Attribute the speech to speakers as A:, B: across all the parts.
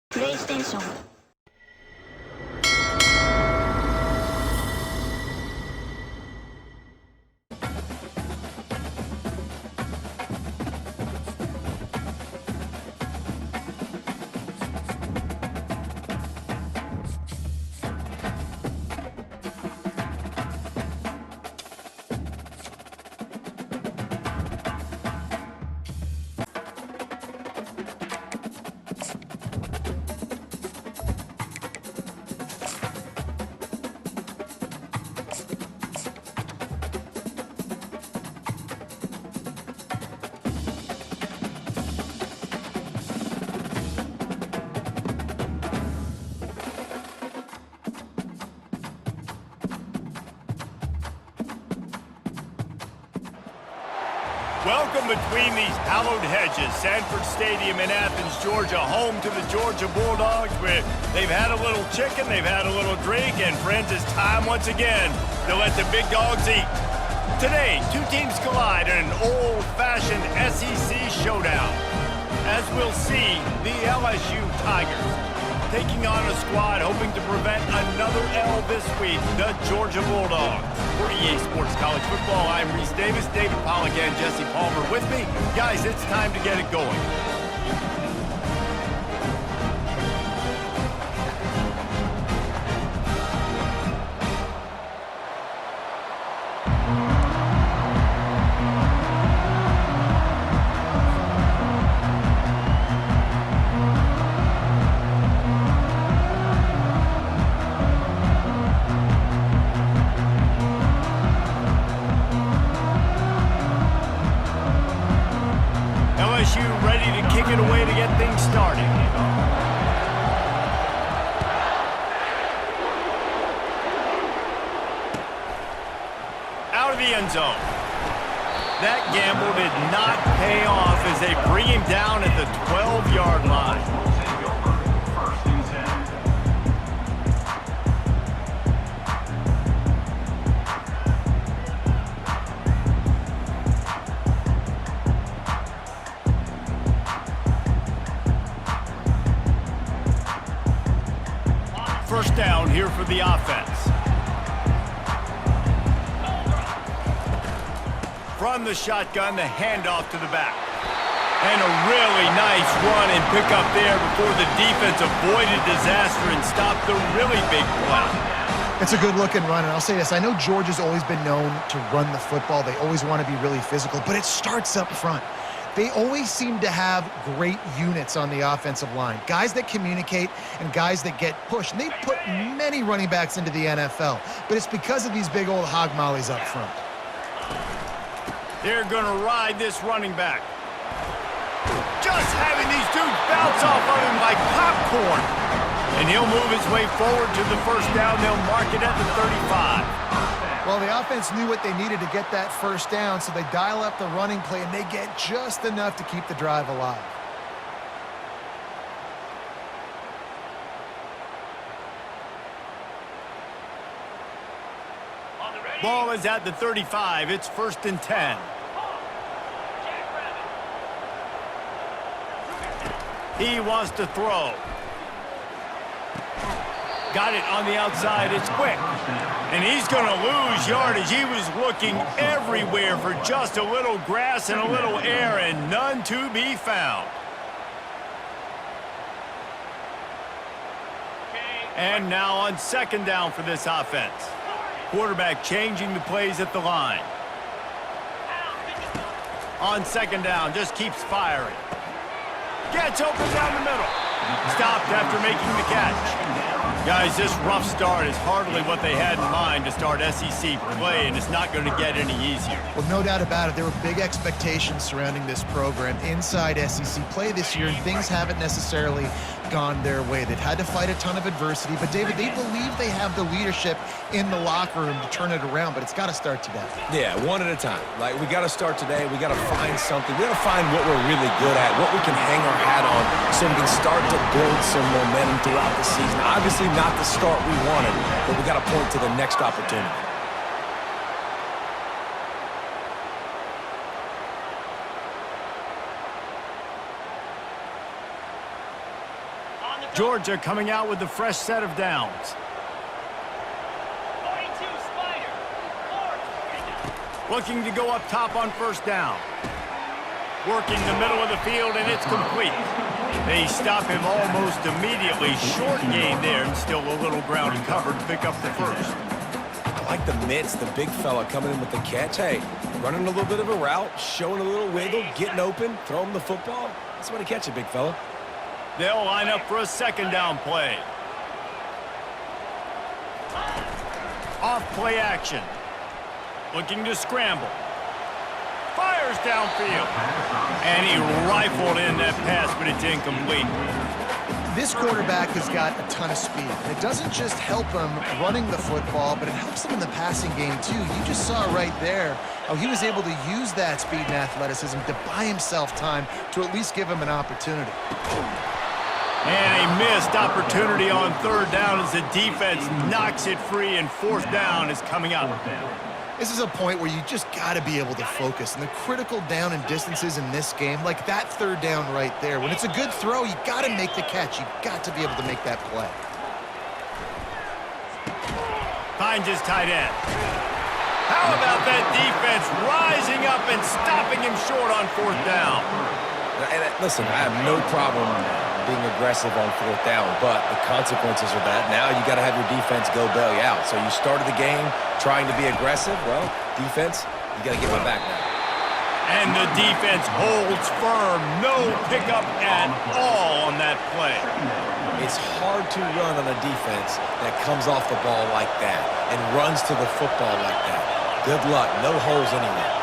A: プレイステーション。
B: Welcome between these hallowed hedges. Sanford Stadium in Athens, Georgia, home to the Georgia Bulldogs, where they've had a little chicken, they've had a little drink, and friends, it's time once again to let the big dogs eat. Today, two teams collide in an old-fashioned SEC showdown. As we'll see, the LSU Tigers taking on a squad hoping to prevent another L this week, the Georgia Bulldogs. For EA Sports College Football, I'm Reese Davis, David Pollack, and Jesse Palmer with me. Guys, it's time to get it going. LSU ready to kick it away to get things started. Out of the end zone. That gamble did not pay off as they bring him down at the 12-yard line. First down here for the offense. From the shotgun, the handoff to the back. And a really nice run and pick up there before the defense avoided disaster and stopped the really big play.
C: It's a good-looking run, and I'll say this. I know Georgia's always been known to run the football. They always want to be really physical, but it starts up front. They always seem to have great units on the offensive line. Guys that communicate and guys that get pushed. And they put many running backs into the NFL, but it's because of these big old hog mollies up front.
B: They're going to ride this running back. Just having these dudes bounce off of him like popcorn. And he'll move his way forward to the first down. They'll mark it at the 35.
C: Well, the offense knew what they needed to get that first down, so they dial up the running play, and they get just enough to keep the drive alive.
B: Ball is at the 35. It's 1st and 10. He wants to throw. Got it on the outside. It's quick. And he's going to lose yardage. He was looking everywhere for just a little grass and a little air, and none to be found. And now on second down for this offense. Quarterback changing the plays at the line. On second down, just keeps firing. Gets open down the middle. Stopped after making the catch. Guys, this rough start is hardly what they had in mind to start SEC play, and it's not going to get any easier.
C: Well, no doubt about it. There were big expectations surrounding this program inside SEC play this year, and things haven't necessarily gone their way. They've had to fight a ton of adversity, but David, they believe they have the leadership in the locker room to turn it around, but it's got to start today.
D: Yeah, one at a time. Like, we got to start today. We got to find something. We got to find what we're really good at, what we can hang our hat on, so we can start to build some momentum throughout the season. Obviously not the start we wanted, but we got to point to the next opportunity.
B: Georgia coming out with a fresh set of downs. Looking to go up top on first down. Working the middle of the field, and it's complete. They stop him almost immediately. Short gain there, and still a little ground covered to pick up the first.
D: I like the mitts, the big fella coming in with the catch. Hey, running a little bit of a route, showing a little wiggle, getting open, throw him the football. That's what to catch it, big fella.
B: They'll line up for a second down play. Off play action. Looking to scramble. Fires downfield. And he rifled in that pass, but it's incomplete.
C: This quarterback has got a ton of speed. It doesn't just help him running the football, but it helps him in the passing game, too. You just saw right there how he was able to use that speed and athleticism to buy himself time to at least give him an opportunity.
B: And a missed opportunity on third down as the defense knocks it free, and fourth down is coming up.
C: This is a point where you just got to be able to focus. And the critical down and distances in this game, like that third down right there, when it's a good throw, you got to make the catch. You got to be able to make that play.
B: Finds his tight end. How about that defense rising up and stopping him short on fourth down?
D: And listen, I have no problem being aggressive on fourth down, but the consequences are that now you got to have your defense go bail you out. So you started the game trying to be aggressive. Well, defense, you got to get my back now.
B: And the defense holds firm. No pickup at all on that play.
D: It's hard to run on a defense that comes off the ball like that and runs to the football like that. Good luck. No holes anywhere.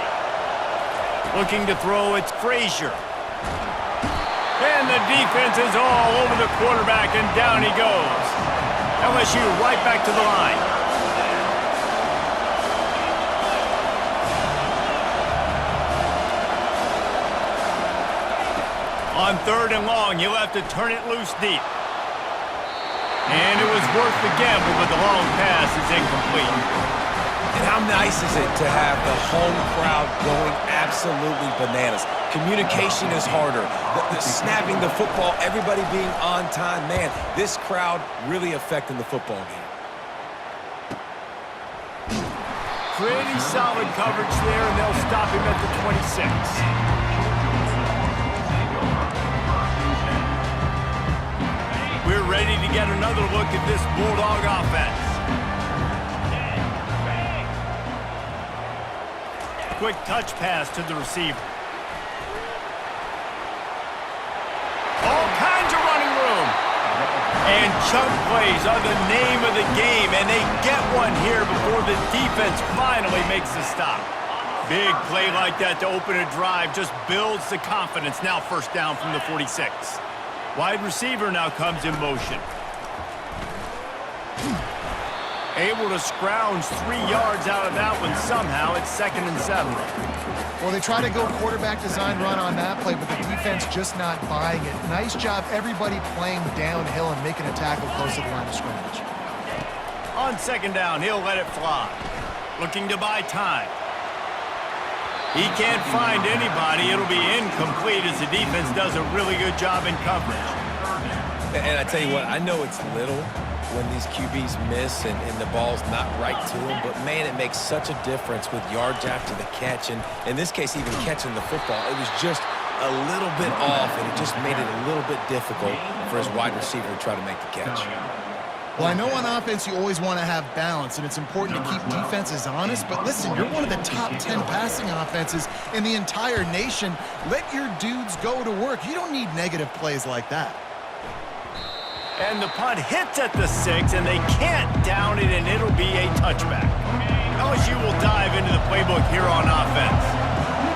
B: Looking to throw, it's Frazier. And the defense is all over the quarterback, and down he goes. LSU right back to the line. On third and long, he'll have to turn it loose deep. And it was worth the gamble, but the long pass is incomplete.
D: And how nice is it to have the home crowd going absolutely bananas? Communication is harder. The snapping the football, everybody being on time. Man, this crowd really affecting the football game.
B: Pretty solid coverage there, and they'll stop him at the 26. We're ready to get another look at this Bulldog offense. Quick touch pass to the receiver. All kinds of running room. And chunk plays are the name of the game, and they get one here before the defense finally makes the stop. Big play like that to open a drive just builds the confidence. Now first down from the 46. Wide receiver now comes in motion. Able to scrounge 3 yards out of that one somehow. It's 2nd and 7.
C: Well, they try to go quarterback design run on that play, but the defense just not buying it. Nice job, everybody playing downhill and making a tackle close to the line of scrimmage.
B: On second down, he'll let it fly. Looking to buy time. He can't find anybody. It'll be incomplete as the defense does a really good job in coverage.
D: And I tell you what, I know it's little when these QBs miss and the ball's not right to them, but man, it makes such a difference with yards after the catch, and in this case, even catching the football. It was just a little bit off, and it just made it a little bit difficult for his wide receiver to try to make the catch.
C: Well, I know on offense you always want to have balance, and it's important to keep defenses honest, but listen, you're one of the top 10 passing offenses in the entire nation. Let your dudes go to work. You don't need negative plays like that.
B: And the punt hits at the 6, and they can't down it, and it'll be a touchback. LSU will dive into the playbook here on offense.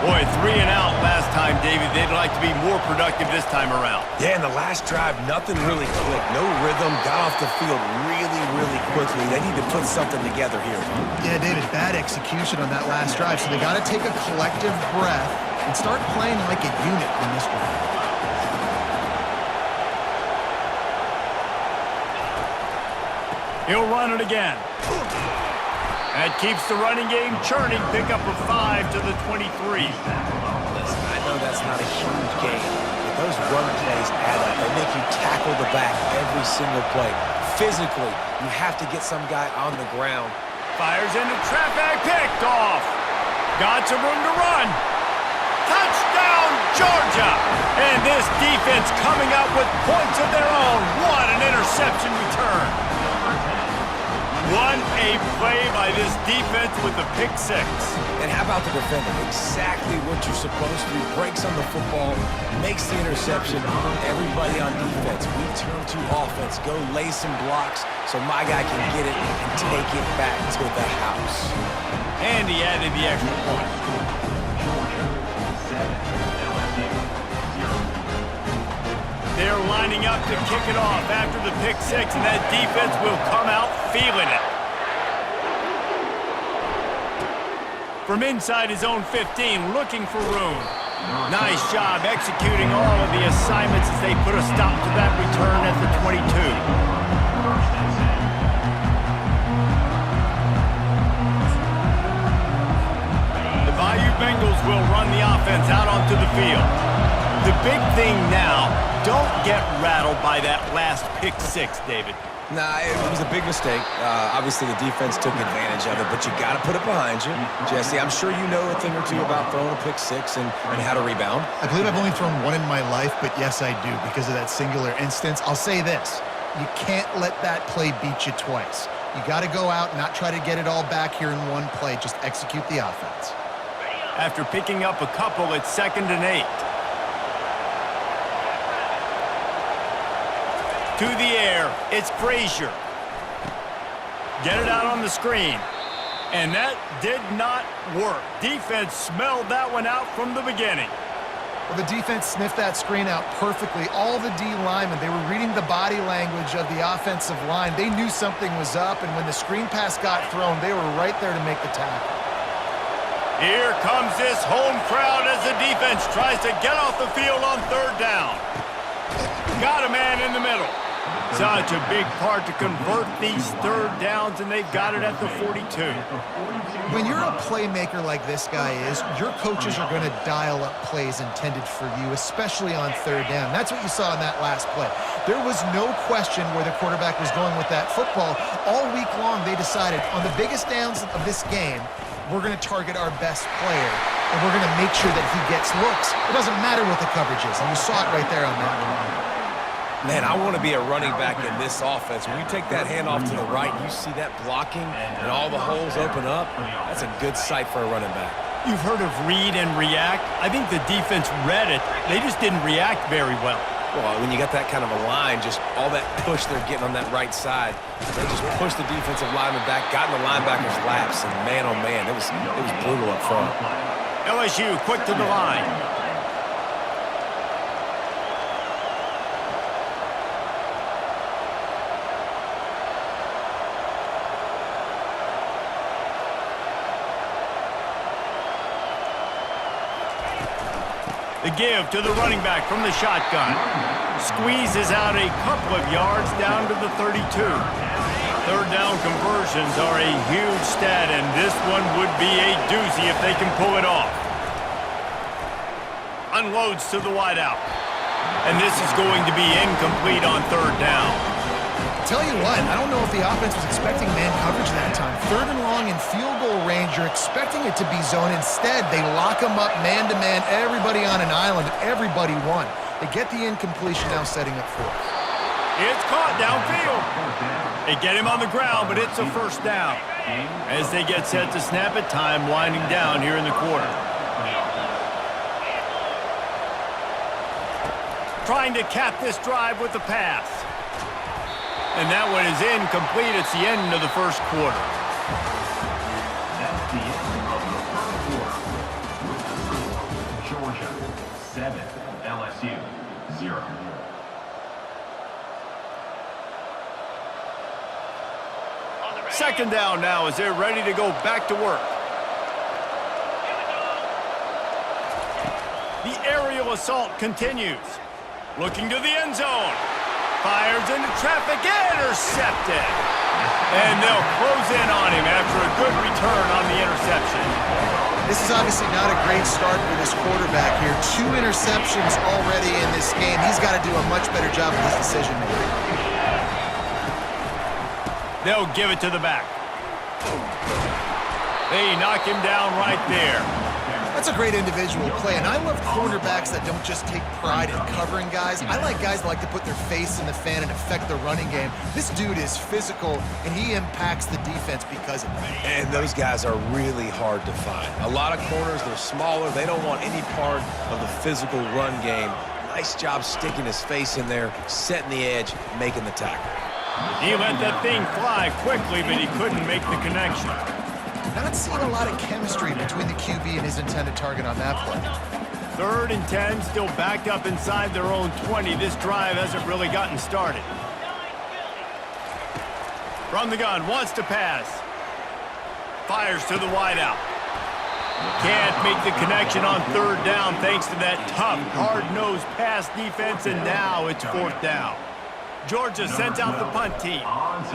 B: Boy, 3 and out last time, David. They'd like to be more productive this time around.
D: Yeah, in the last drive, nothing really clicked. No rhythm, got off the field really, really quickly. They need to put something together here.
C: Yeah, David, bad execution on that last drive, so they got to take a collective breath and start playing like a unit on this drive.
B: He'll run it again. That keeps the running game churning. Pick up a 5 to the 23.
D: Listen, I know that's not a huge gain, but those run plays add up. They make you tackle the back every single play. Physically, you have to get some guy on the ground.
B: Fires into traffic, picked off. Got some room to run. Touchdown, Georgia! And this defense coming up with points of their own. What an interception return. What a play by this defense with the pick six.
D: And how about the defender? Exactly what you're supposed to do. Breaks on the football, makes the interception. Everybody on defense, we turn to offense. Go lay some blocks so my guy can get it and take it back to the house.
B: And he added the extra point. They're lining up to kick it off after the pick six, and that defense will come out feeling it. From inside his own 15, looking for room. Nice job executing all of the assignments as they put a stop to that return at the 22. The Bayou Bengals will run the offense out onto the field. The big thing now, don't get rattled by that last pick six, David.
D: Nah, it was a big mistake. Obviously, the defense took advantage of it, but you got to put it behind you. Jesse, I'm sure you know a thing or two about throwing a pick six and how to rebound.
C: I believe I've only thrown one in my life, but yes, I do because of that singular instance. I'll say this. You can't let that play beat you twice. You got to go out and not try to get it all back here in one play. Just execute the offense.
B: After picking up a couple, it's 2nd and 8. To the air, it's Frazier. Get it out on the screen. And that did not work. Defense smelled that one out from the beginning.
C: Well, the defense sniffed that screen out perfectly. All the D linemen, they were reading the body language of the offensive line. They knew something was up, and when the screen pass got thrown, they were right there to make the tackle.
B: Here comes this home crowd as the defense tries to get off the field on 3rd down. Got a man in the middle. Such a big part to convert these 3rd downs, and they've got it at the 42.
C: When you're a playmaker like this guy is, your coaches are going to dial up plays intended for you, especially on 3rd down. That's what you saw in that last play. There was no question where the quarterback was going with that football. All week long, they decided on the biggest downs of this game, we're going to target our best player, and we're going to make sure that he gets looks. It doesn't matter what the coverage is, and you saw it right there on that one.
D: Man, I want to be a running back in this offense. When you take that handoff to the right, you see that blocking and all the holes open up. That's a good sight for a running back.
B: You've heard of read and react. I think the defense read it. They just didn't react very well.
D: Well, when you got that kind of a line, just all that push they're getting on that right side, they just pushed the defensive lineman back, got in the linebacker's laps, and man, oh man, it was brutal up front.
B: LSU quick to the line. The give to the running back from the shotgun. Squeezes out a couple of yards down to the 32. 3rd down conversions are a huge stat, and this one would be a doozy if they can pull it off. Unloads to the wideout. And this is going to be incomplete on 3rd down.
C: Tell you what, I don't know if the offense was expecting man coverage that time. 3rd and long in field goal range, you're expecting it to be zone. Instead, they lock them up man-to-man, everybody on an island, everybody won. They get the incompletion now setting up 4th.
B: It's caught downfield. They get him on the ground, but it's a 1st down. As they get set to snap it, time winding down here in the quarter. Trying to cap this drive with the pass. And that one is incomplete. It's the end of the 1st quarter.
A: That's the end of the 1st quarter. Georgia 7, LSU 0.
B: Second down now as they're ready to go back to work. The aerial assault continues. Looking to the end zone. Fires into traffic, intercepted. And they'll close in on him after a good return on the interception.
C: This is obviously not a great start for this quarterback here. 2 interceptions already in this game. He's got to do a much better job with his decision-making.
B: They'll give it to the back. They knock him down right there.
C: That's a great individual play, and I love cornerbacks that don't just take pride in covering guys. I like guys that like to put their face in the fan and affect the running game. This dude is physical, and he impacts the defense because of that.
D: And those guys are really hard to find. A lot of corners, they're smaller. They don't want any part of the physical run game. Nice job sticking his face in there, setting the edge, making the tackle.
B: He let that thing fly quickly, but he couldn't make the connection.
C: Not seeing a lot of chemistry between the QB and his intended target on that play.
B: 3rd and 10, still backed up inside their own 20. This drive hasn't really gotten started. From the gun, wants to pass. Fires to the wideout. Can't make the connection on 3rd down thanks to that tough, hard-nosed pass defense, and now it's 4th down. Georgia sends out the punt team.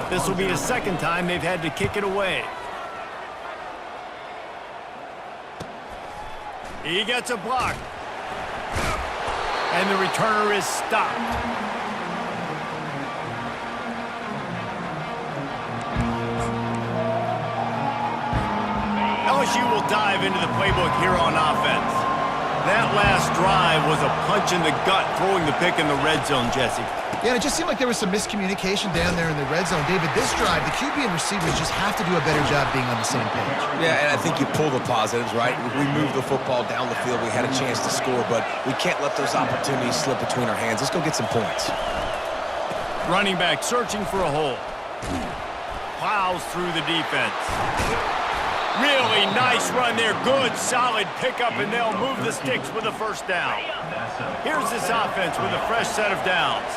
B: This will be the 2nd time they've had to kick it away. He gets a block. And the returner is stopped. LSU will dive into the playbook here on offense. That last drive was a punch in the gut, throwing the pick in the red zone, Jesse.
C: Yeah, and it just seemed like there was some miscommunication down there in the red zone. David, this drive, the QB and receivers just have to do a better job being on the same page.
D: Yeah, and I think you pull the positives, right? We moved the football down the field. We had a chance to score, but we can't let those opportunities slip between our hands. Let's go get some points.
B: Running back searching for a hole. Plows through the defense. Really nice run there. Good, solid pickup, and they'll move the sticks with a 1st down. Here's this offense with a fresh set of downs.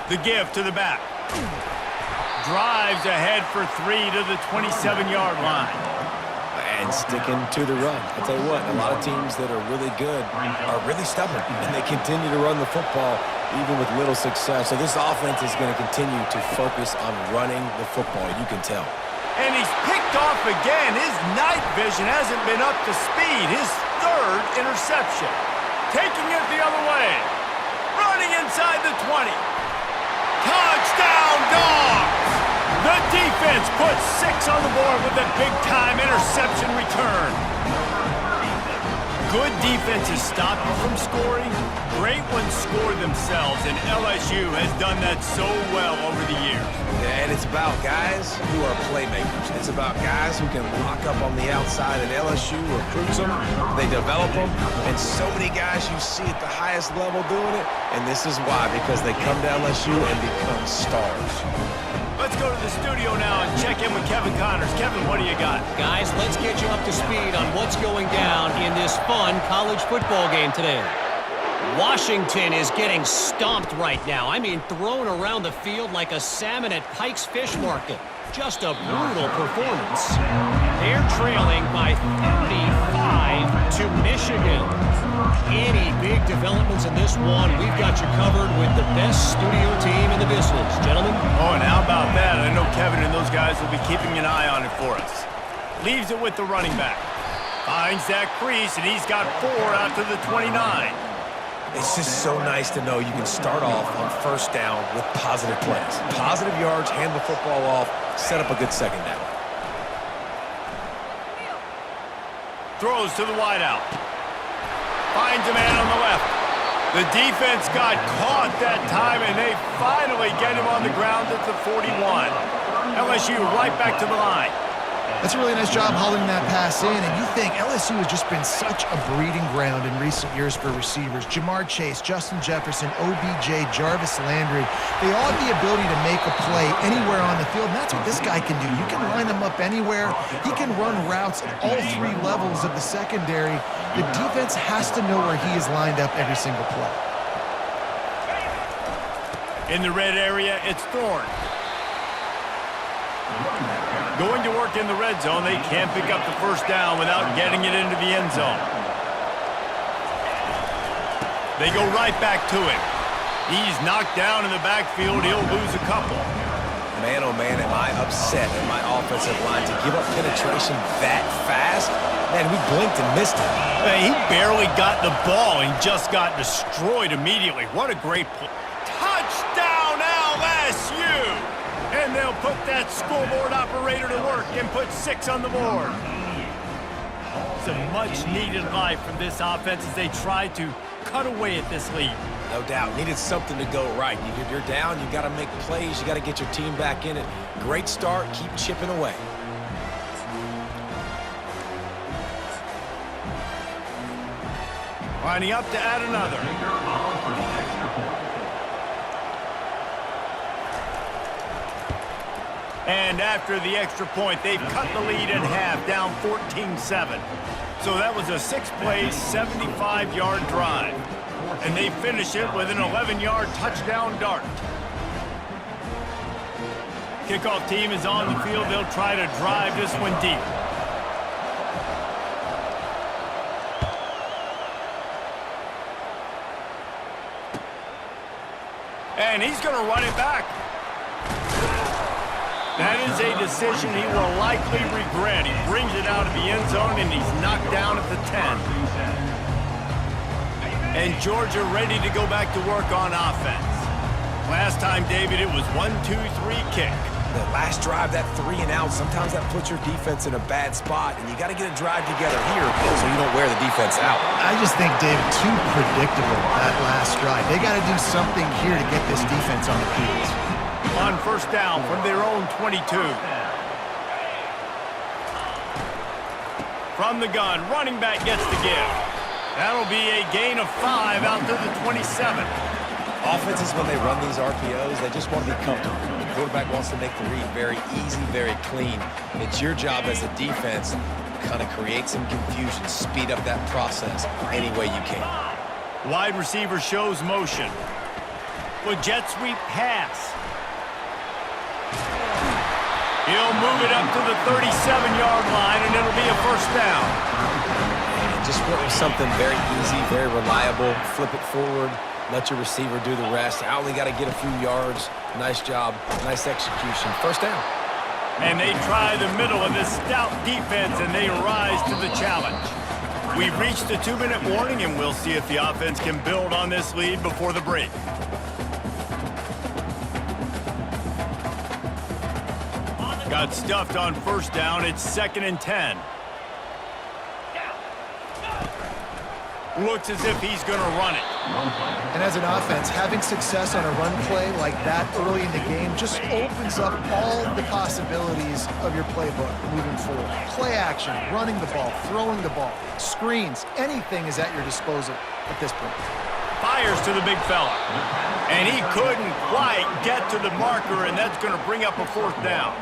B: The give to the back. Drives ahead for 3 to the 27-yard line.
D: And sticking to the run. I'll tell you what, a lot of teams that are really good are really stubborn, and they continue to run the football even with little success. So this offense is going to continue to focus on running the football. You can tell.
B: And he's picked off again. His night vision hasn't been up to speed. His 3rd interception. Taking it the other way. Running inside the 20. Touchdown, Dawgz! The defense puts 6 on the board with a big-time interception return. Good defenses stop you from scoring. Great ones score themselves, and LSU has done that so well over the years.
D: Yeah, and it's about guys who are playmakers. It's about guys who can lock up on the outside, and LSU recruits them, they develop them, and so many guys you see at the highest level doing it, and this is why, because they come to LSU and become stars.
B: Let's go to the studio now and check in with Kevin Connors. Kevin, what do you got?
E: Guys, let's get you up to speed on what's going down in this fun college football game today. Washington is getting stomped right now. I mean, thrown around the field like a salmon at Pike's Fish Market. Just a brutal performance. They're trailing by 35 to Michigan. Any big developments in this one, we've got you covered with the best studio team in the business. Gentlemen?
B: Oh, and how about that? I know Kevin and those guys will be keeping an eye on it for us. Leaves it with the running back. Finds that crease, and he's got 4 out to the 29.
D: It's just so nice to know you can start off on 1st down with positive plays. Positive yards, hand the football off, set up a good 2nd down.
B: Throws to the wideout. Finds a man on the left. The defense got caught that time, and they finally get him on the ground at the 41. LSU right back to the line.
C: That's a really nice job hauling that pass in, and you think LSU has just been such a breeding ground in recent years for receivers. Jamar Chase, Justin Jefferson, OBJ, Jarvis Landry, they all have the ability to make a play anywhere on the field, and that's what this guy can do. You can line him up anywhere. He can run routes at all 3 levels of the secondary. The defense has to know where he is lined up every single play.
B: In the red area, it's Thorne. Going to work in the red zone. They can't pick up the 1st down without getting it into the end zone. They go right back to him. He's knocked down in the backfield. He'll lose a couple.
D: Man, oh man, am I upset at my offensive line to give up penetration that fast? Man, we blinked and missed it.
B: He barely got the ball and just got destroyed immediately. What a great play. Touchdown, LSU! And they'll put that scoreboard operator to work and put 6 on the board. Some much-needed life from this offense as they try to cut away at this lead.
D: No doubt. Needed something to go right. You're down. You got to make plays. You got to get your team back in it. Great start. Keep chipping away.
B: Lining up to add another. And after the extra point, they've cut the lead in half, down 14-7. So that was a 6-play, 75-yard drive. And they finish it with an 11-yard touchdown dart. Kickoff team is on the field. They'll try to drive this one deep. And he's going to run it back. That is a decision he will likely regret. He brings it out of the end zone, and he's knocked down at the 10. And Georgia ready to go back to work on offense. Last time, David, it was 1-2-3 kick.
D: The last drive, that 3 and out, sometimes that puts your defense in a bad spot, and you got to get a drive together here so you don't wear the defense out.
C: I just think, David, too predictable that last drive. They got to do something here to get this defense on the field.
B: On first down from their own 22. From the gun, running back gets the give. That'll be a gain of 5 out to the 27.
D: Offenses, when they run these RPOs, they just want to be comfortable. The quarterback wants to make the read very easy, very clean. It's your job as a defense to kind of create some confusion, speed up that process any way you can.
B: Wide receiver shows motion. With jet sweep pass. He'll move it up to the 37-yard line, and it'll be a first down.
D: And just work with something very easy, very reliable. Flip it forward. Let your receiver do the rest. I only got to get a few yards. Nice job. Nice execution. First down.
B: And they try the middle of this stout defense, and they rise to the challenge. We've reached the 2-minute warning, and we'll see if the offense can build on this lead before the break. Got stuffed on first down. It's 2nd and 10. Looks as if he's going to run it.
C: And as an offense, having success on a run play like that early in the game just opens up all the possibilities of your playbook moving forward. Play action, running the ball, throwing the ball, screens, anything is at your disposal at this point.
B: Fires to the big fella. And he couldn't quite get to the marker, and that's going to bring up a 4th down.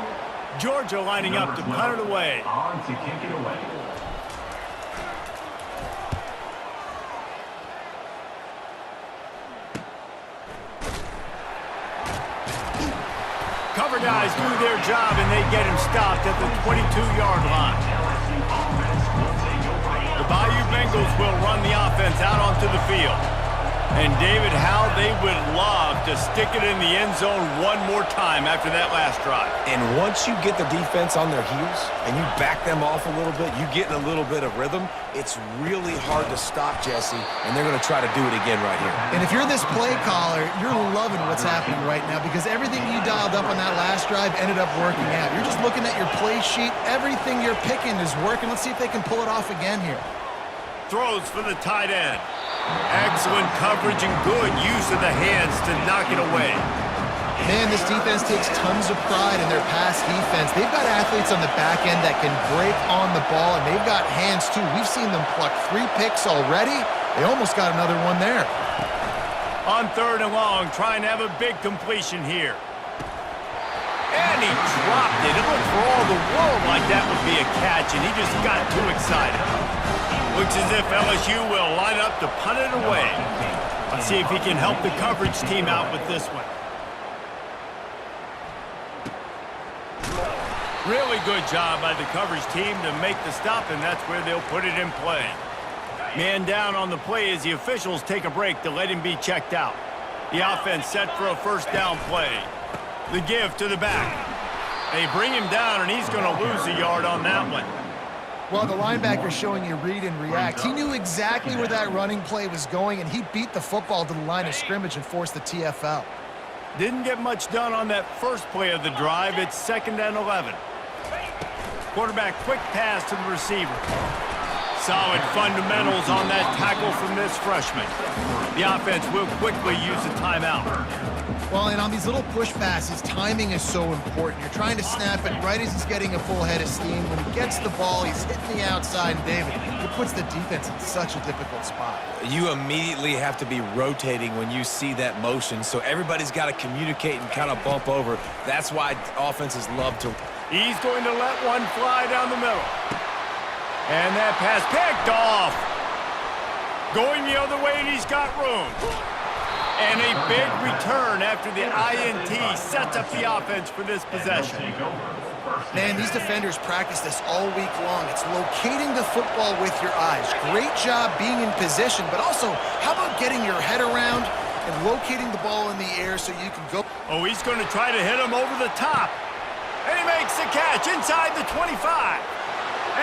B: Georgia lining up to punt it away.
A: On to kick it away.
B: Cover guys do their job, and they get him stopped at the 22-yard line. The Bayou Bengals will run the offense out onto the field. And, David, how they would love to stick it in the end zone one more time after that last drive.
D: And once you get the defense on their heels and you back them off a little bit, you get in a little bit of rhythm, it's really hard to stop, Jesse, and they're going to try to do it again right here.
C: And if you're this play caller, you're loving what's happening right now because everything you dialed up on that last drive ended up working out. You're just looking at your play sheet. Everything you're picking is working. Let's see if they can pull it off again here.
B: Throws for the tight end. Excellent coverage and good use of the hands to knock it away.
C: Man, this defense takes tons of pride in their pass defense. They've got athletes on the back end that can break on the ball, and they've got hands too. We've seen them pluck 3 picks already. They almost got another one there.
B: On 3rd and long, trying to have a big completion here. And he dropped it. It looked for all the world like that would be a catch, and he just got too excited. Looks as if LSU will line up to punt it away. Let's see if he can help the coverage team out with this one. Really good job by the coverage team to make the stop, and that's where they'll put it in play. Man down on the play as the officials take a break to let him be checked out. The offense set for a first down play. The give to the back. They bring him down, and he's going to lose a yard on that one.
C: Well, the linebacker's showing you read and react. He knew exactly where that running play was going, and he beat the football to the line of scrimmage and forced the TFL.
B: Didn't get much done on that first play of the drive. It's 2nd and 11. Quarterback quick pass to the receiver. Solid fundamentals on that tackle from this freshman. The offense will quickly use a timeout.
C: Well, and on these little push passes, timing is so important. You're trying to snap it right as he's getting a full head of steam. When he gets the ball, he's hitting the outside, and David, it puts the defense in such a difficult spot.
D: You immediately have to be rotating when you see that motion, so everybody's got to communicate and kind of bump over. That's why offenses love to.
B: He's going to let one fly down the middle. And that pass picked off. Going the other way, and he's got room. And a big return after the INT sets up the offense for this possession.
C: Man, these defenders practice this all week long. It's locating the football with your eyes. Great job being in position, but also, how about getting your head around and locating the ball in the air so you can go?
B: Oh, he's going to try to hit him over the top. And he makes the catch inside the 25.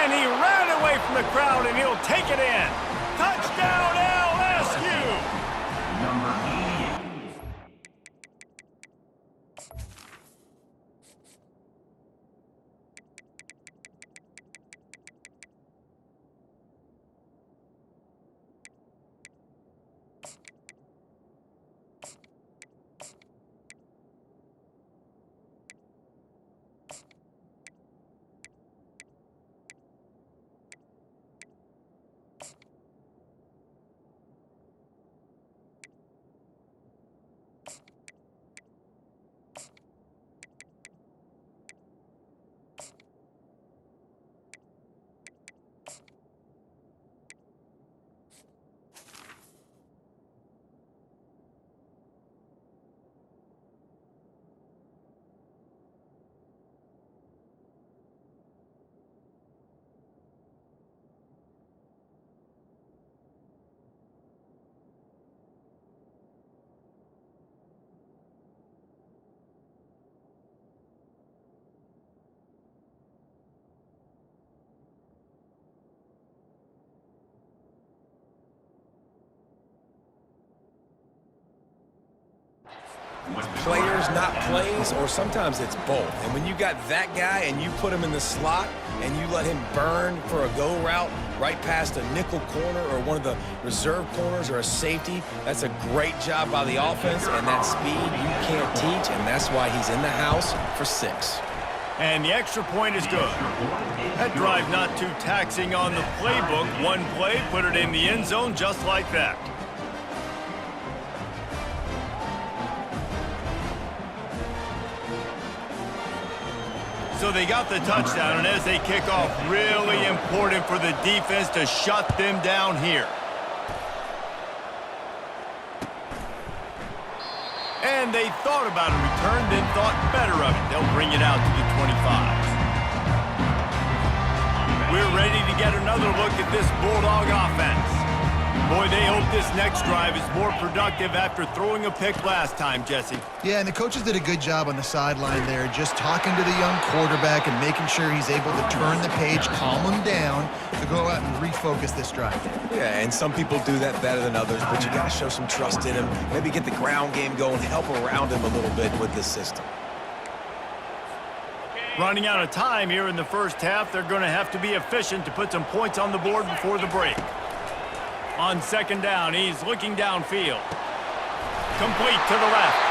B: And he ran away from the crowd, and he'll take it in. Touchdown, LSU!
A: Number 88.
D: Players, not plays, or sometimes it's both. And when you got that guy and you put him in the slot and you let him burn for a go route right past a nickel corner or one of the reserve corners or a safety, that's a great job by the offense, and that speed you can't teach, and that's why he's in the house for 6.
B: And the extra point is good. That drive not too taxing on the playbook. One play, put it in the end zone just like that. So they got the touchdown, and as they kick off, really important for the defense to shut them down here. And they thought about a return, then thought better of it. They'll bring it out to the 25. We're ready to get another look at this Bulldog offense. Boy, they hope this next drive is more productive after throwing a pick last time, Jesse.
C: Yeah, and the coaches did a good job on the sideline there, just talking to the young quarterback and making sure he's able to turn the page, calm him down, to go out and refocus this drive.
D: Yeah, and some people do that better than others, but you got to show some trust in him, maybe get the ground game going, help around him a little bit with this system.
B: Running out of time here in the first half, they're going to have to be efficient to put some points on the board before the break. On second down, he's looking downfield. Complete to the left.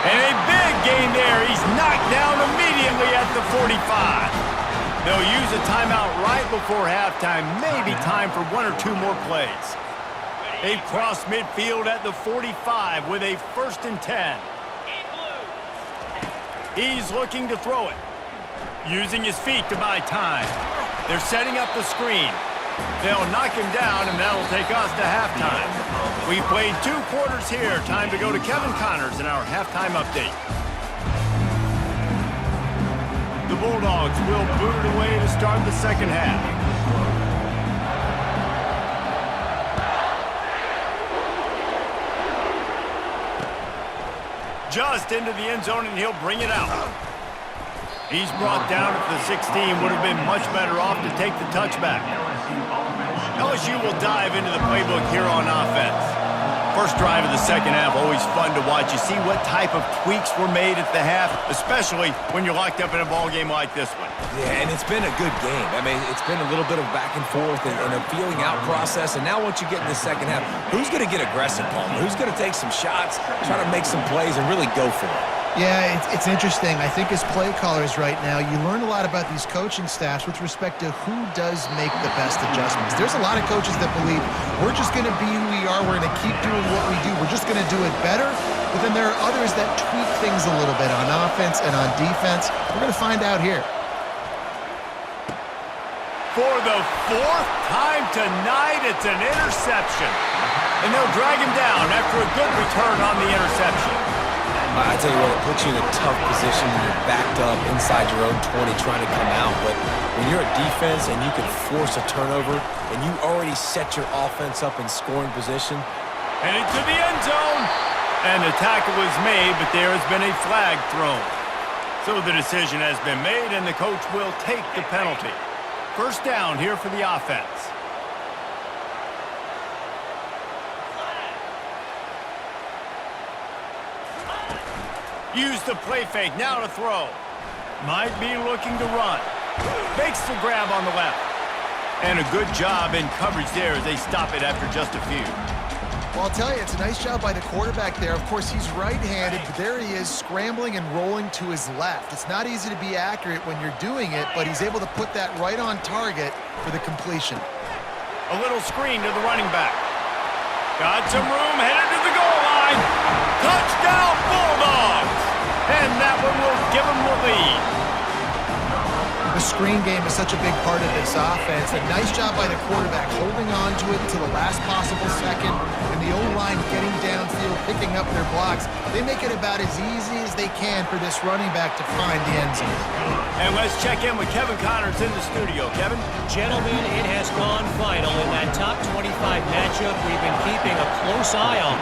B: And a big gain there. He's knocked down immediately at the 45. They'll use a timeout right before halftime. Maybe time for 1 or 2 more plays. They've crossed midfield at the 45 with a 1st and 10. He's looking to throw it. Using his feet to buy time. They're setting up the screen. They'll knock him down, and that'll take us to halftime. We've played 2 quarters here. Time to go to Kevin Connors in our halftime update. The Bulldogs will boot it away to start the second half. just into the end zone, and he'll bring it out. He's brought down at the 16. Would have been much better off to take the touchback. LSU will dive into the playbook here on offense. First drive of the second half, always fun to watch. You see what type of tweaks were made at the half, especially when you're locked up in a ball game like this one.
D: Yeah, and it's been a good game. I mean, it's been a little bit of back and forth and a feeling out process. And now once you get in the second half, who's going to get aggressive, Palmer? Who's going to take some shots, try to make some plays, and really go for it?
C: Yeah, it's interesting. I think as play callers right now, you learn a lot about these coaching staffs with respect to who does make the best adjustments. There's a lot of coaches that believe we're just going to be who we are. We're going to keep doing what we do. We're just going to do it better. But then there are others that tweak things a little bit on offense and on defense. We're going to find out here.
B: For the fourth time tonight, it's an interception. And they'll drag him down after a good return on the interception.
D: I tell you what, it puts you in a tough position when you're backed up inside your own 20 trying to come out. But when you're a defense and you can force a turnover and you already set your offense up in scoring position.
B: Heading to the end zone. And the tackle is made, but there has been a flag thrown. So the decision has been made, and the coach will take the penalty. First down here for the offense. Use the play fake, now to throw. Might be looking to run. Makes the grab on the left. And a good job in coverage there as they stop it after just a few.
C: Well, I'll tell you, it's a nice job by the quarterback there. Of course, he's right-handed, but there he is scrambling and rolling to his left. It's not easy to be accurate when you're doing it, but he's able to put that right on target for the completion.
B: A little screen to the running back. Got some room, headed to the goal line. Touchdown, Bulldogs! And that one will give them the lead.
C: The screen game is such a big part of this offense. A nice job by the quarterback holding on to it to the last possible second, and the O-line getting downfield, picking up their blocks. They make it about as easy as they can for this running back to find the end zone.
B: And let's check in with Kevin Connors in the studio. Kevin?
E: Gentlemen, it has gone final in that top 25 matchup we've been keeping a close eye on.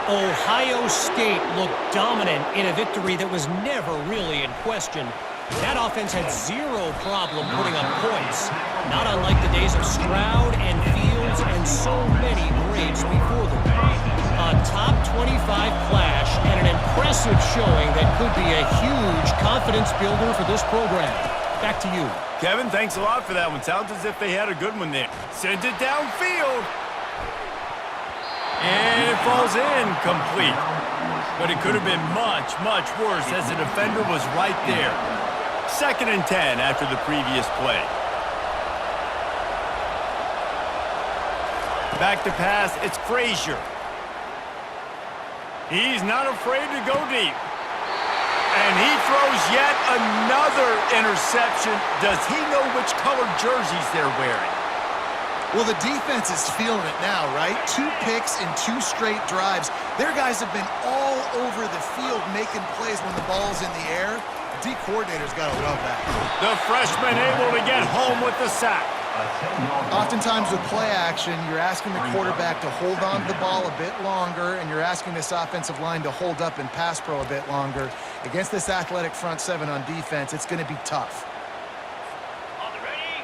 E: Ohio State looked dominant in a victory that was never really in question. That offense had zero problem putting up points, not unlike the days of Stroud and Fields and so many greats before them. A top 25 clash and an impressive showing that could be a huge confidence builder for this program. Back to you.
B: Kevin, thanks a lot for that one. Sounds as if they had a good one there. Sends it downfield. And it falls in complete. But it could have been much, much worse as the defender was right there. 2nd and 10 after the previous play. Back to pass, it's Frazier. He's not afraid to go deep. And he throws yet another interception. Does he know which colored jerseys they're wearing?
C: Well, the defense is feeling it now, right? 2 picks in 2 straight drives. Their guys have been all over the field making plays when the ball's in the air. The D coordinator's got to love that.
B: The freshman able to get home with the sack.
C: Oftentimes with play action, you're asking the quarterback to hold on to the ball a bit longer, and you're asking this offensive line to hold up in pass pro a bit longer. Against this athletic front 7 on defense, it's going to be tough.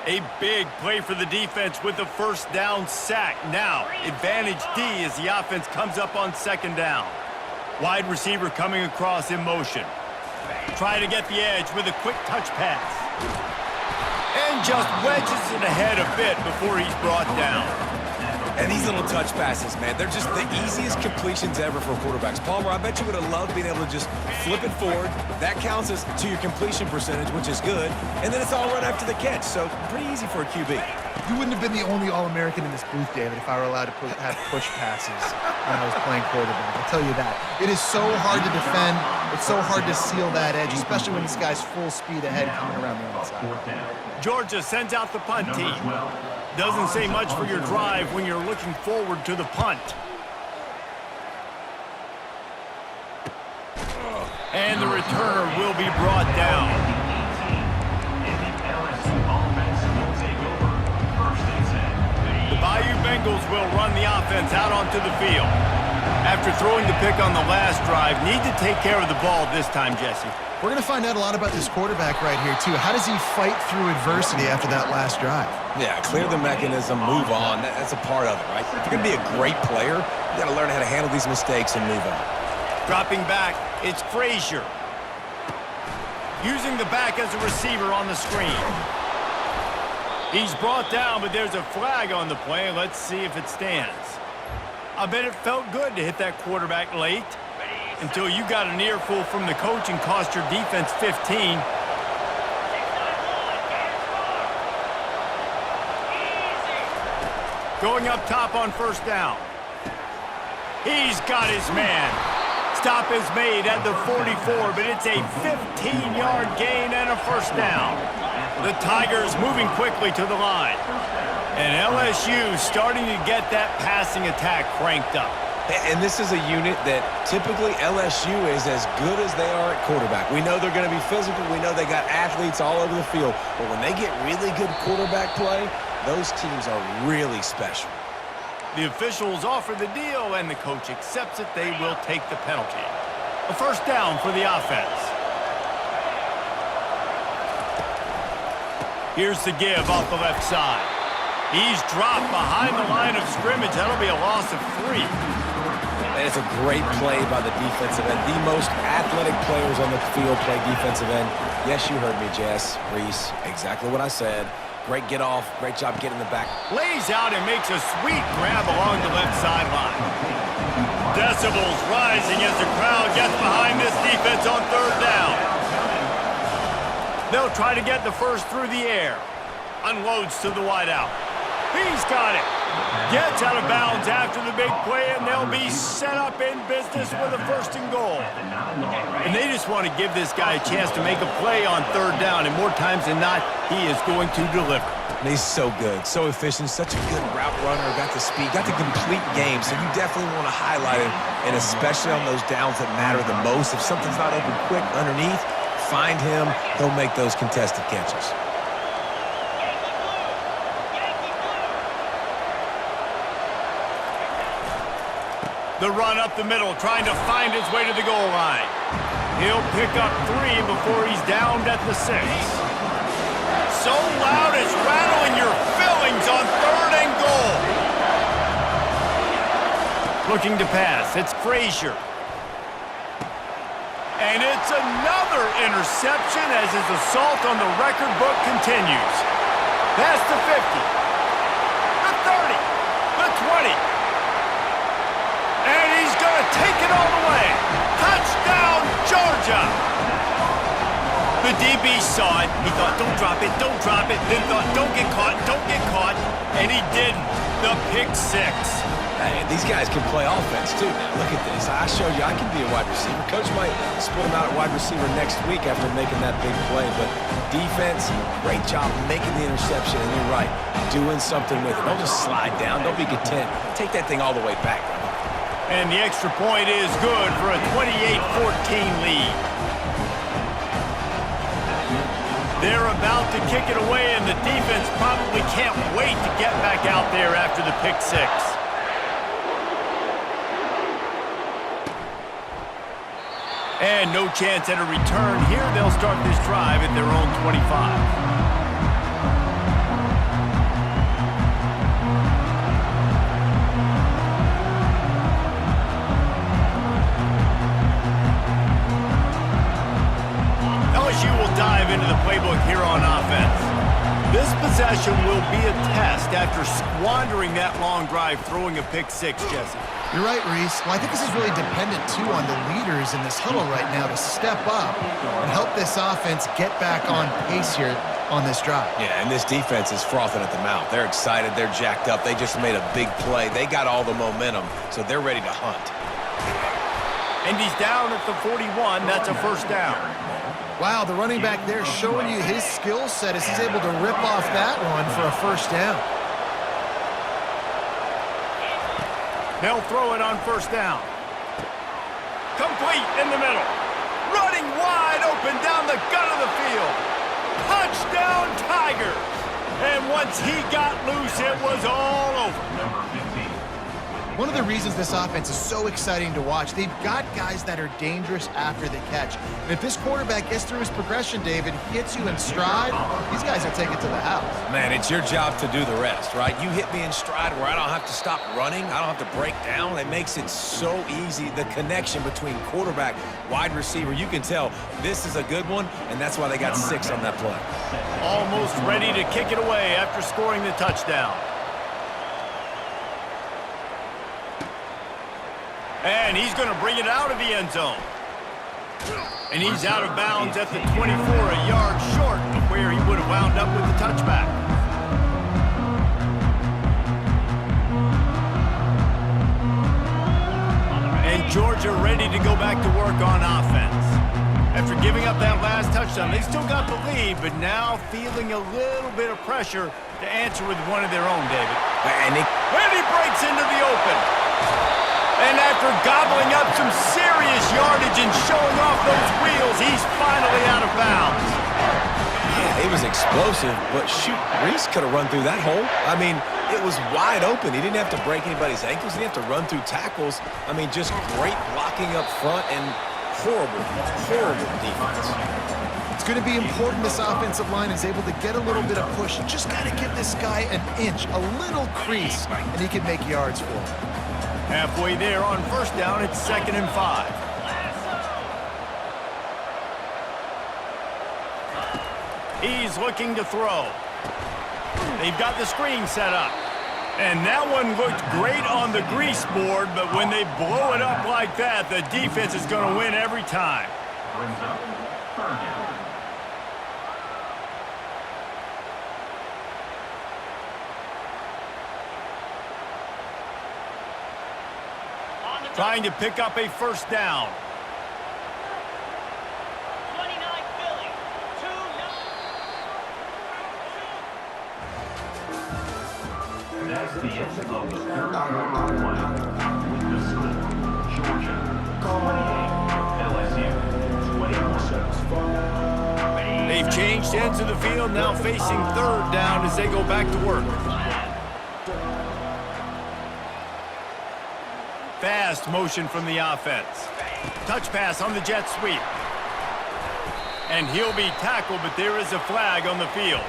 B: A big play for the defense with the first down sack. Now, advantage D as the offense comes up on 2nd down. Wide receiver coming across in motion. Try to get the edge with a quick touch pass. And just wedges it ahead a bit before he's brought down.
D: And these little touch passes, man, they're just the easiest completions ever for quarterbacks. Palmer, I bet you would have loved being able to just flip it forward. That counts as to your completion percentage, which is good. And then it's all run after the catch, so pretty easy for a QB.
C: You wouldn't have been the only All-American in this booth, David, if I were allowed to have push passes when I was playing quarterback. I'll tell you that. It is so hard to defend. It's so hard to seal that edge, especially when this guy's full speed ahead coming around the outside.
B: Georgia sends out the punt team. Doesn't say much for your drive when you're looking forward to the punt. And the returner will be brought down. The Bayou Bengals will run the offense out onto the field. After throwing the pick on the last drive, need to take care of the ball this time, Jesse.
C: We're going to find out a lot about this quarterback right here, too. How does he fight through adversity after that last drive?
D: Yeah, clear the mechanism, move on. That's a part of it, right? If you're going to be a great player, you got to learn how to handle these mistakes and move on.
B: Dropping back, it's Frazier. Using the back as a receiver on the screen. He's brought down, but there's a flag on the play. Let's see if it stands. I bet it felt good to hit that quarterback late until you got an earful from the coach and cost your defense 15. Going up top on first down. He's got his man. Stop is made at the 44, but it's a 15-yard gain and a first down. The Tigers moving quickly to the line. And LSU starting to get that passing attack cranked up.
D: And this is a unit that typically LSU is as good as they are at quarterback. We know they're going to be physical. We know they got athletes all over the field. But when they get really good quarterback play, those teams are really special.
B: The officials offer the deal, and the coach accepts it. They will take the penalty. A first down for the offense. Here's the give off the left side. He's dropped behind the line of scrimmage. That'll be a loss of 3.
D: And it's a great play by the defensive end. The most athletic players on the field play defensive end. Yes, you heard me, Jess, Reese. Exactly what I said. Great get off. Great job getting the back.
B: Lays out and makes a sweet grab along the left sideline. Decibels rising as the crowd gets behind this defense on third down. They'll try to get the first through the air. Unloads to the wideout. He's got it. Gets out of bounds after the big play, and they'll be set up in business with a first and goal. And they just want to give this guy a chance to make a play on third down, and more times than not, he is going to deliver.
D: And he's so good, so efficient, such a good route runner, got the speed, got the complete game, so you definitely want to highlight him, and especially on those downs that matter the most. If something's not open quick underneath, find him, he'll make those contested catches.
B: The run up the middle, trying to find his way to the goal line. He'll pick up 3 before he's downed at the 6. So loud it's rattling your fillings on third and goal. Looking to pass, it's Frazier. And it's another interception as his assault on the record book continues. Past the 50, the 30, the 20. And he's going to take it all the way. Touchdown, Georgia. The DB saw it. He thought, don't drop it, then thought, don't get caught, and he didn't. The pick 6.
D: Hey, these guys can play offense, too. Now, look at this. I showed you I can be a wide receiver. Coach might split him out at wide receiver next week after making that big play. But defense, great job making the interception. And you're right, doing something with it. Don't just slide down. Don't be content. Take that thing all the way back, brother.
B: And the extra point is good for a 28-14 lead. They're about to kick it away, and the defense probably can't wait to get back out there after the pick 6. And no chance at a return here. They'll start this drive at their own 25. LSU will dive into the playbook here on offense. This possession will be a test after squandering that long drive throwing a pick 6, Jesse.
C: You're right, Reese. Well, I think this is really dependent, too, on the leaders in this huddle right now to step up and help this offense get back on pace here on this drive.
D: Yeah, and this defense is frothing at the mouth. They're excited. They're jacked up. They just made a big play. They got all the momentum, so they're ready to hunt.
B: And he's down at the 41. That's a first down.
C: Wow, the running back there showing you his skill set as he's able to rip off that one for a first down.
B: They'll throw it on first down. Complete in the middle. Running wide open down the gut of the field. Touchdown, Tigers. And once he got loose, it was all over.
A: Number 15.
C: One of the reasons this offense is so exciting to watch, they've got guys that are dangerous after the catch. And if this quarterback gets through his progression, David, hits you in stride, these guys will take it to the house.
D: Man, it's your job to do the rest, right? You hit me in stride where I don't have to stop running. I don't have to break down. It makes it so easy. The connection between quarterback, wide receiver, you can tell this is a good one, and that's why they got 6 on that play.
B: Almost ready to kick it away after scoring the touchdown. And he's going to bring it out of the end zone. And he's out of bounds at the 24, a yard short of where he would have wound up with the touchback. And Georgia ready to go back to work on offense. After giving up that last touchdown, they still got the lead, but now feeling a little bit of pressure to answer with one of their own, David.
D: And
B: he breaks into the open. And after gobbling up some serious yardage and showing off those wheels, he's finally out of bounds.
D: Yeah, it was explosive, but shoot, Reese could have run through that hole. I mean, it was wide open. He didn't have to break anybody's ankles. He didn't have to run through tackles. I mean, just great blocking up front and horrible defense.
C: It's going to be important this offensive line is able to get a little bit of push. Just got to give this guy an inch, a little crease, and he can make yards for him.
B: Halfway there on first down, it's 2nd and 5. He's looking to throw. They've got the screen set up. And that one looked great on the grease board, but when they blow it up like that, the defense is going to win every time.
A: Brings up 3rd down.
B: Trying to pick up a first down.
F: 29 Philly, 2-9.
A: That's the end of the 3rd quarter play. With the score, Georgia 28, LSU 21.
B: They've changed ends of the field, now facing 3rd down as they go back to work. Fast motion from the offense. Touch pass on the jet sweep. And he'll be tackled, but there is a flag on the field.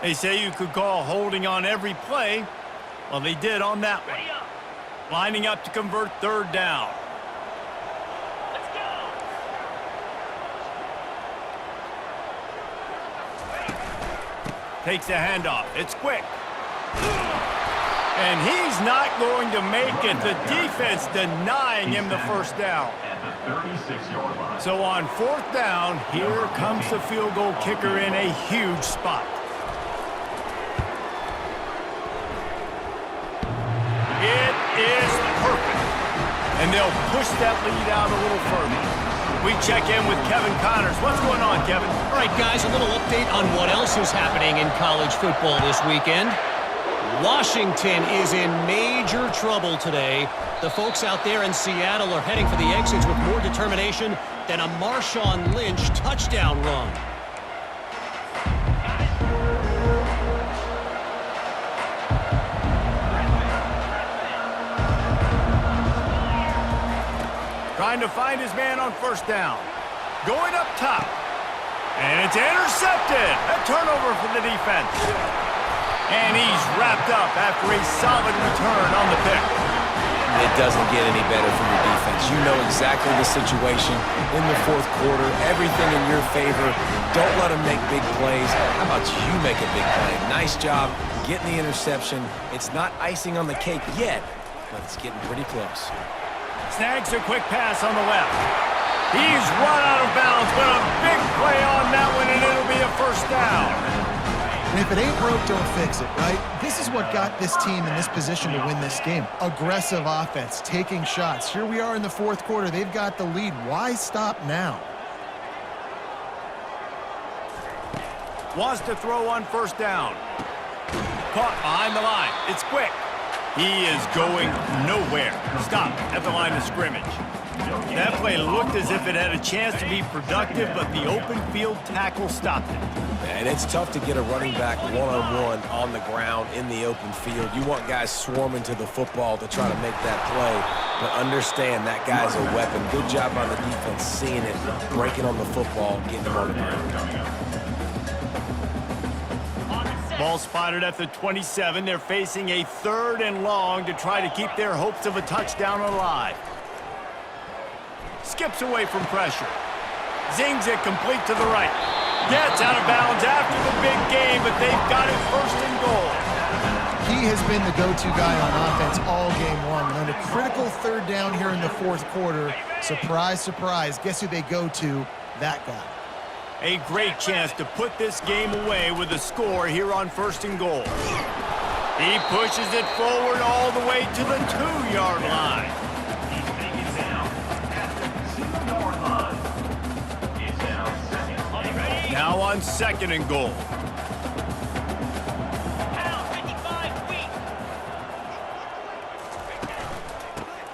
B: They say you could call holding on every play. Well, they did on that one. Lining up to convert 3rd down.
F: Let's go.
B: Takes the handoff. It's quick. And he's not going to make it. The defense denying him the first down.
A: At the 36-yard line.
B: So on 4th down, here comes the field goal kicker in a huge spot. It is perfect. And they'll push that lead out a little further. We check in with Kevin Connors. What's going on, Kevin?
E: All right, guys, a little update on what else is happening in college football this weekend. Washington is in major trouble today. The folks out there in Seattle are heading for the exits with more determination than a Marshawn Lynch touchdown run.
B: Trying to find his man on first down. Going up top. And it's intercepted. A turnover for the defense. And he's wrapped up after a solid return on the pick.
D: It doesn't get any better from your defense. You know exactly the situation in the 4th quarter. Everything in your favor. Don't let them make big plays. How about you make a big play? Nice job getting the interception. It's not icing on the cake yet, but it's getting pretty close.
B: Snags a quick pass on the left. He's run out of bounds, but a big play on that one, and it'll be a first down.
C: And if it ain't broke, don't fix it, right? This is what got this team in this position to win this game. Aggressive offense, taking shots. Here we are in the 4th quarter. They've got the lead. Why stop now?
B: Wants to throw on first down. Caught behind the line. It's quick. He is going nowhere. Stop at the line of scrimmage. That play looked as if it had a chance to be productive, but the open field tackle stopped it.
D: And it's tough to get a running back one-on-one on the ground in the open field. You want guys swarming to the football to try to make that play, but understand that guy's a weapon. Good job on the defense seeing it, breaking on the football, getting him on the ground.
B: Ball spotted at the 27. They're facing a 3rd and long to try to keep their hopes of a touchdown alive. Skips away from pressure. Zings it complete to the right. Gets out of bounds after the big game, but they've got it 1st and goal.
C: He has been the go-to guy on offense all game long. And on a critical 3rd down here in the 4th quarter, surprise, surprise, guess who they go to? That guy.
B: A great chance to put this game away with a score here on 1st and goal. He pushes it forward all the way to the 2-yard line. Now on 2nd and goal.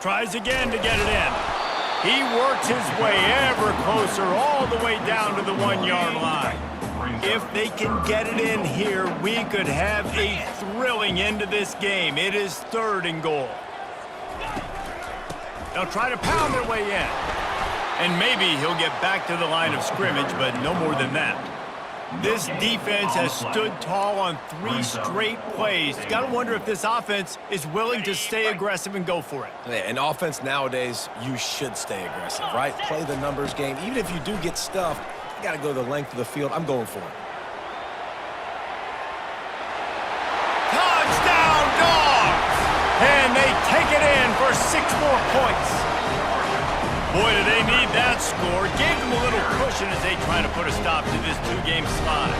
B: Tries again to get it in. He works his way ever closer all the way down to the 1-yard line. If they can get it in here, we could have a thrilling end to this game. It is 3rd and goal. They'll try to pound their way in. And maybe he'll get back to the line of scrimmage, but no more than that. This defense has stood tall on 3 straight plays. Got to wonder if this offense is willing to stay aggressive and go for it.
D: Yeah, in offense nowadays, you should stay aggressive, right? Play the numbers game. Even if you do get stuffed, you got to go the length of the field. I'm going for it.
B: Touchdown, Dawgz! And they take it in for 6 more points. Boy, do they need that score. Gave them a little cushion as they try to put a stop to this 2-game slide.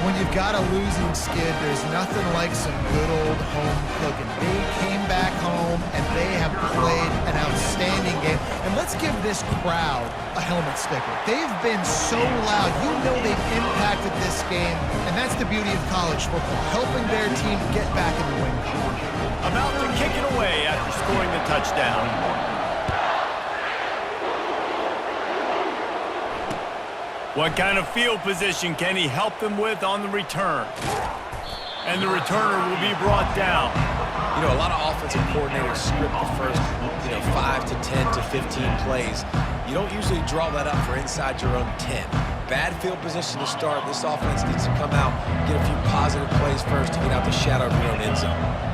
C: When you've got a losing skid, there's nothing like some good old home cooking. They came back home, and they have played an outstanding game. And let's give this crowd a helmet sticker. They've been so loud. You know they've impacted this game, and that's the beauty of college football, helping their team get back in the win column.
B: About to kick it away after scoring the touchdown. What kind of field position can he help them with on the return? And the returner will be brought down.
D: You know, a lot of offensive coordinators script the first, 5 to 10 to 15 plays. You don't usually draw that up for inside your own 10. Bad field position to start. This offense needs to come out, get a few positive plays first to get out the shadow of your own end zone.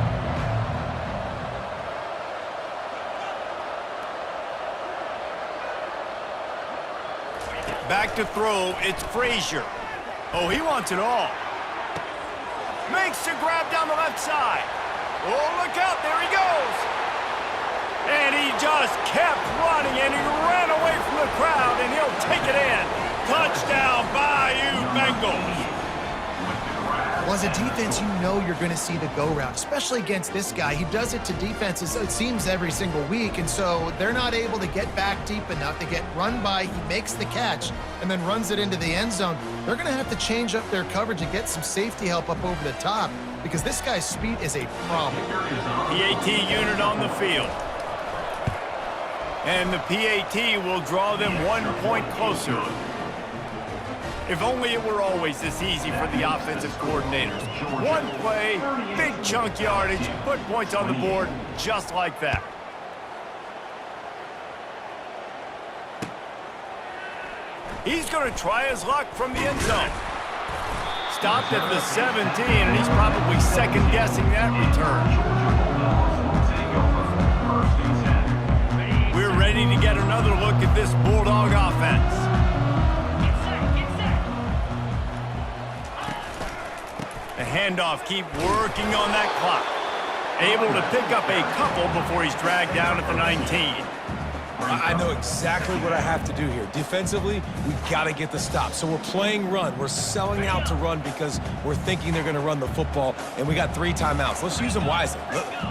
B: Back to throw, it's Frazier. Oh, he wants it all. Makes the grab down the left side. Oh, look out, there he goes. And he just kept running, and he ran away from the crowd, and he'll take it in. Touchdown, Bayou Bengals.
C: Well, as a defense, you know you're going to see the go route, especially against this guy. He does it to defenses, it seems, every single week, and so they're not able to get back deep enough to get run by. He makes the catch and then runs it into the end zone. They're going to have to change up their coverage and get some safety help up over the top because this guy's speed is a problem.
B: PAT unit on the field. And the PAT will draw them 1 point closer. If only it were always this easy for the offensive coordinators. One play, big chunk yardage, put points on the board just like that. He's going to try his luck from the end zone. Stopped at the 17, and he's probably second-guessing that return. We're ready to get another look at this Bulldog offense. The handoff, keep working on that clock. Able to pick up a couple before he's dragged down at the 19.
D: I know exactly what I have to do here. Defensively, we got to get the stop. So we're playing run. We're selling out to run because we're thinking they're going to run the football, and we got 3 timeouts. Let's use them wisely.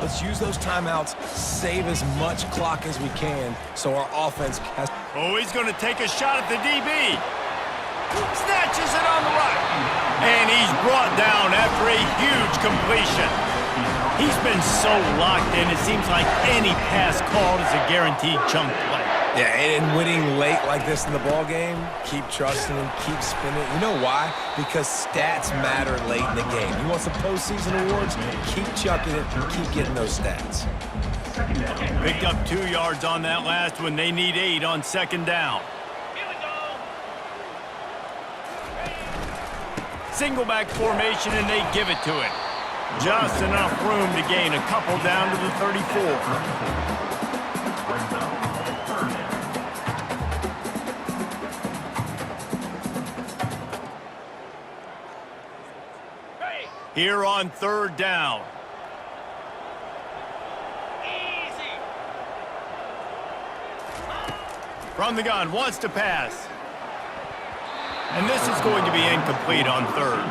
D: Let's use those timeouts, save as much clock as we can so our offense has...
B: Oh, he's going to take a shot at the DB. Snatches it on the right. And he's brought down after a huge completion. He's been so locked in, it seems like any pass called is a guaranteed chunk play.
D: Yeah, and winning late like this in the ball game, keep trusting him, keep spinning. You know why? Because stats matter late in the game. You want some postseason awards? Keep chucking it, keep getting those stats.
B: Picked up 2 yards on that last one. They need 8 on second down.
F: Here we go.
B: Single back formation, and they give it to it. Just enough room to gain a couple down to the 34. Here on third down.
F: Easy.
B: From the gun, wants to pass. And this is going to be incomplete on third.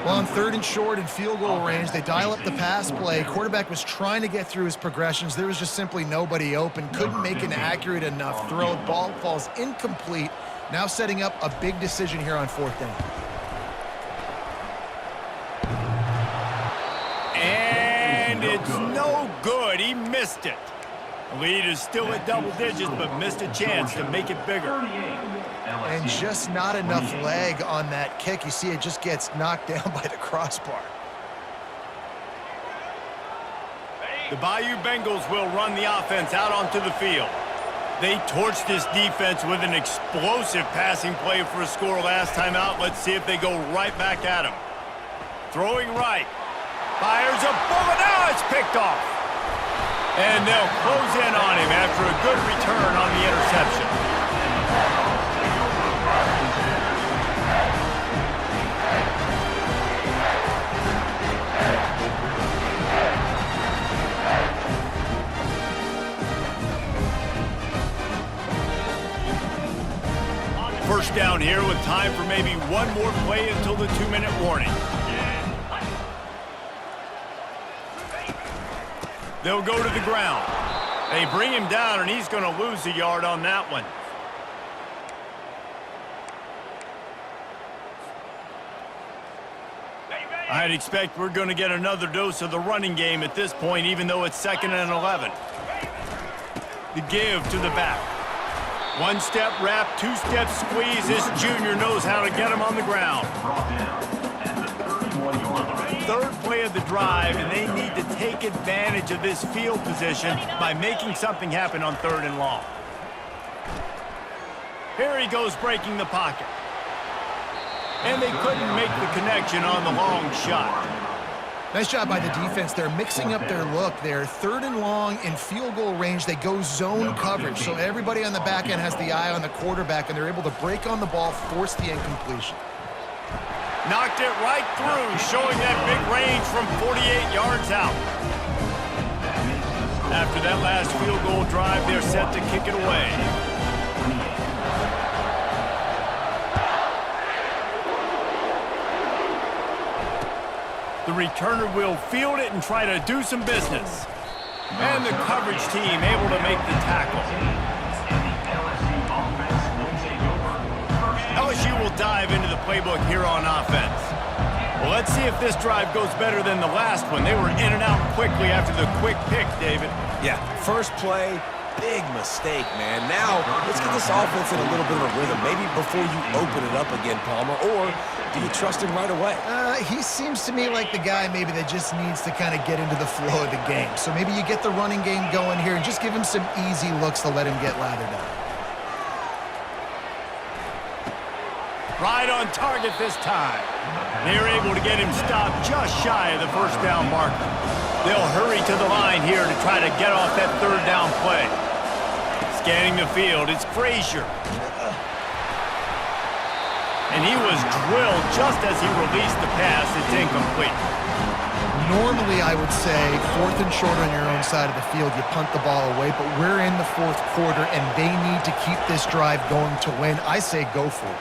C: Well, on third and short and field goal range, they dial up the pass play. Quarterback was trying to get through his progressions. There was just simply nobody open. Couldn't make an accurate enough throw. Ball falls incomplete. Now setting up a big decision here on fourth down.
B: And it's no good. He missed it. The lead is still at double digits, but missed a chance to make it bigger.
C: And just not enough leg on that kick. You see it just gets knocked down by the crossbar.
B: The Bayou Bengals will run the offense out onto the field. They torched this defense with an explosive passing play for a score last time out. Let's see if they go right back at him. Throwing right. Fires a bullet. Now it's picked off. And they'll close in on him after a good return on the interception. First down here with time for maybe one more play until the 2-minute warning. They'll go to the ground. They bring him down, and he's going to lose a yard on that one. I'd expect we're going to get another dose of the running game at this point, even though it's 2nd and 11. The give to the back. One-step wrap, two-step squeeze. This junior knows how to get him on the ground. Third play of the drive, and they need to take advantage of this field position by making something happen on 3rd and long. Here he goes breaking the pocket. And they couldn't make the connection on the long shot.
C: Nice job by the defense. They're mixing up their look there. 3rd and long in field goal range. They go zone coverage. So everybody on the back end has the eye on the quarterback, and they're able to break on the ball, force the incompletion.
B: Knocked it right through, showing that big range from 48 yards out. After that last field goal drive, they're set to kick it away. The returner will field it and try to do some business. And the coverage team able to make the tackle. LSU will dive into the playbook here on offense. Well, let's see if this drive goes better than the last one. They were in and out quickly after the quick pick, David.
D: Yeah, first play, big mistake, man. Now, let's get this offense in a little bit of a rhythm. Maybe before you open it up again, Palmer, or do you trust him right away?
C: He seems to me like the guy maybe that just needs to kind of get into the flow of the game. So maybe you get the running game going here and just give him some easy looks to let him get lathered up.
B: Right on target this time. They're able to get him stopped just shy of the first down marker. They'll hurry to the line here to try to get off that 3rd down play. Scanning the field, it's Frazier. And he was drilled just as he released the pass. It's incomplete.
C: Normally, I would say 4th and short on your own side of the field, you punt the ball away, but we're in the 4th quarter, and they need to keep this drive going to win. I say go for it.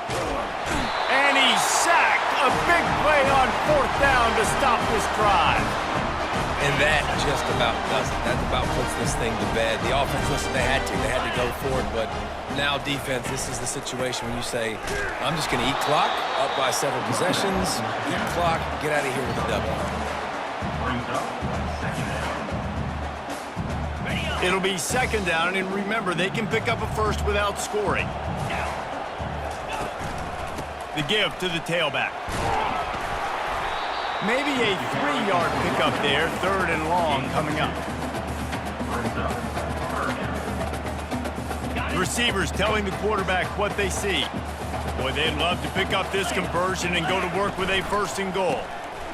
B: And he's sacked. A big play on 4th down to stop this drive.
D: And that just about does it. That about puts this thing to bed. The offense, listen, they had to go for it, but now defense, this is the situation when you say, I'm just going to eat clock, up by several possessions, eat clock, get out of here with a W.
B: It'll be second down, and remember, they can pick up a first without scoring. The give to the tailback. Maybe a 3-yard pickup there, third and long coming up. The receivers telling the quarterback what they see. Boy, they'd love to pick up this conversion and go to work with a first and goal.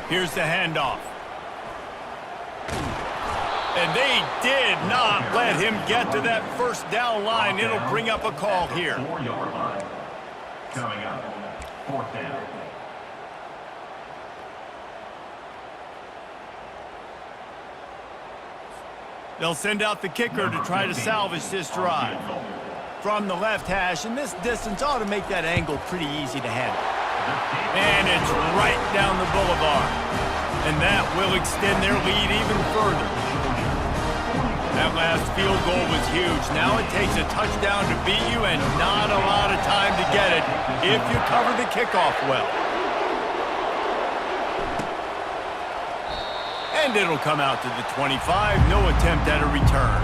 B: Here's the handoff. And they did not let him get to that first down line. It'll bring up a call here.
A: 4-yard line. Coming up, 4th down.
B: They'll send out the kicker to try to salvage this drive. From the left hash, and this distance ought to make that angle pretty easy to handle. And it's right down the boulevard. And that will extend their lead even further. That last field goal was huge. Now it takes a touchdown to beat you and not a lot of time to get it if you cover the kickoff well. And it'll come out to the 25. No attempt at a return.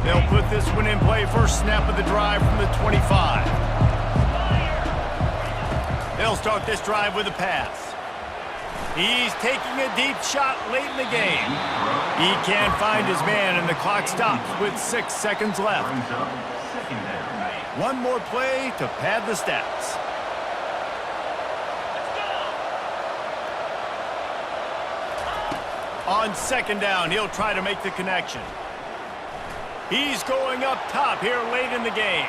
B: They'll put this one in play. First snap of the drive from the 25. They'll start this drive with a pass. He's taking a deep shot late in the game. He can't find his man, and the clock stops with 6 seconds left. One more play to pad the stats. On second down, he'll try to make the connection. He's going up top here late in the game.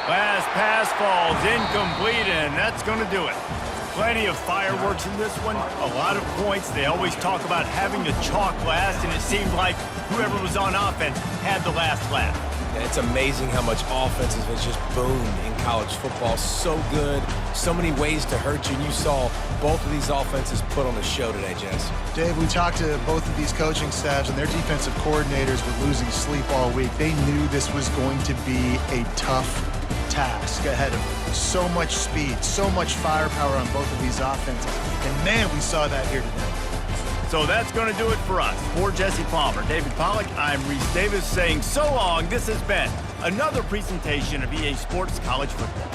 B: Last pass falls incomplete, and that's going to do it. Plenty of fireworks in this one, a lot of points. They always talk about having the chalk last, and it seemed like whoever was on offense had the last laugh.
D: Yeah, it's amazing how much offense has just boomed in college football. So good, so many ways to hurt you, and you saw both of these offenses put on a show today, Jess.
C: Dave, we talked to both of these coaching staffs, and their defensive coordinators were losing sleep all week. They knew this was going to be a tough task ahead of them. So much speed, so much firepower on both of these offenses. And man, we saw that here today.
B: So that's going to do it for us. For Jesse Palmer, David Pollack, I'm Reese Davis saying so long. This has been another presentation of EA Sports College Football.